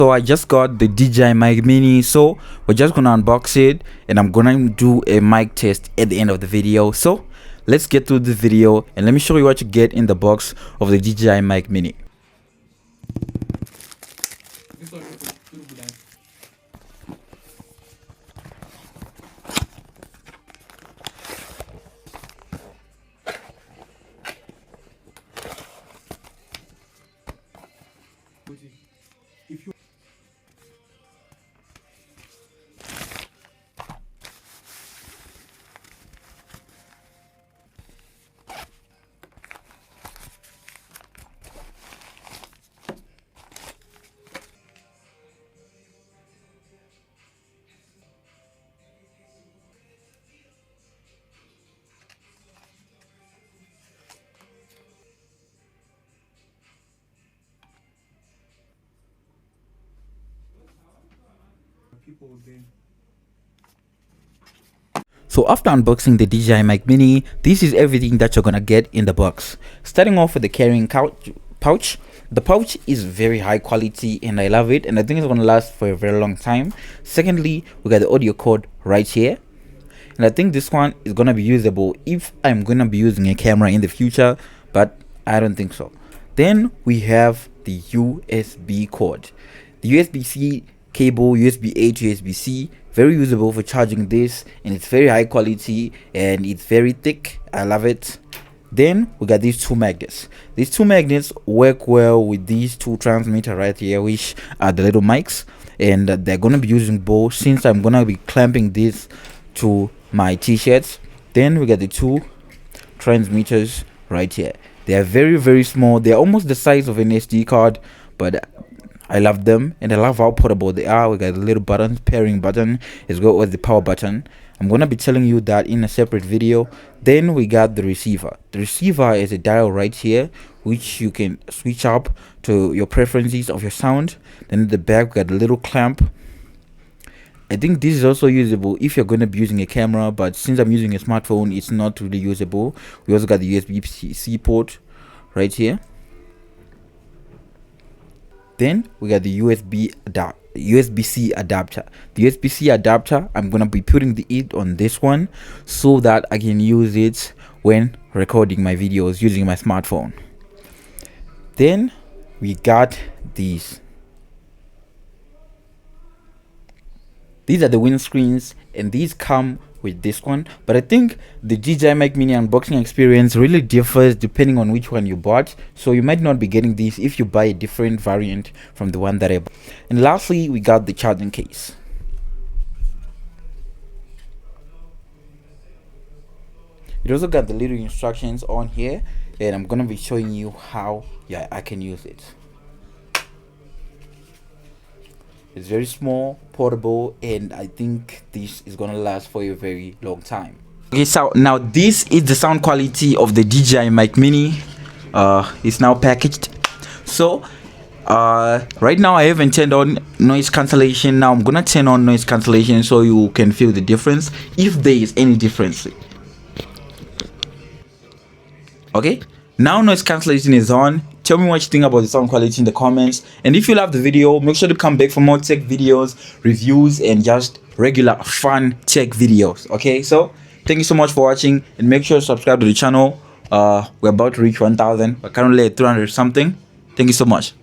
So I just got the DJI Mic Mini, so we're just gonna unbox it and I'm gonna do a mic test at the end of the video. So let's get to the video and let me show you what you get in the box of the DJI Mic Mini. So after unboxing the DJI Mic Mini, this is everything that you're gonna get in the box. Starting off with the carrying pouch. The pouch is very high quality and I love it, and I think it's gonna last for a very long time. Secondly, we got the audio cord right here, and I think this one is gonna be usable if I'm gonna be using a camera in the future, but I don't think so. Then we have the USB cord, the USB-C cable, USB-A to USB-C, very usable for charging this, and it's very high quality and it's very thick. I love it. Then we got these two magnets. These two magnets work well with these two transmitters right here, which are the little mics, and they're gonna be using both since I'm gonna be clamping this to my t-shirts. Then we got the two transmitters right here. They are very small. They're almost the size of an SD card, but I love them and I love how portable they are. We got a little button, pairing button as well as the power button. I'm gonna be telling you that in a separate video. Then we got the receiver. The receiver is a dial right here which you can switch up to your preferences of your sound. Then at the back we got a little clamp. I think this is also usable if you're going to be using a camera, but since I'm using a smartphone, it's not really usable. We also got the USB-C port right here. Then we got the USB-C adapter. The USB-C adapter, I'm gonna be putting it on this one so that I can use it when recording my videos using my smartphone. Then we got these. These are the windscreens, and these come with this one, but I think the DJI Mic Mini unboxing experience really differs depending on which one you bought, so you might not be getting these if you buy a different variant from the one that I bought. And lastly, we got the charging case. It also got the little instructions on here, and I'm gonna be showing you how I can use it. It's very small, portable, and I think this is gonna last for a very long time. Okay, so now this is the sound quality of the DJI Mic Mini. It's now packaged. So right now I haven't turned on noise cancellation. Now I'm gonna turn on noise cancellation so you can feel the difference, if there is any difference. Okay, now noise cancellation is on. Tell me what you think about the sound quality in the comments, and if you love the video, make sure to come back for more tech videos, reviews, and just regular fun tech videos. Okay, so thank you so much for watching, and make sure to subscribe to the channel. We're about to reach 1,000. We're currently at 300 something. Thank you so much.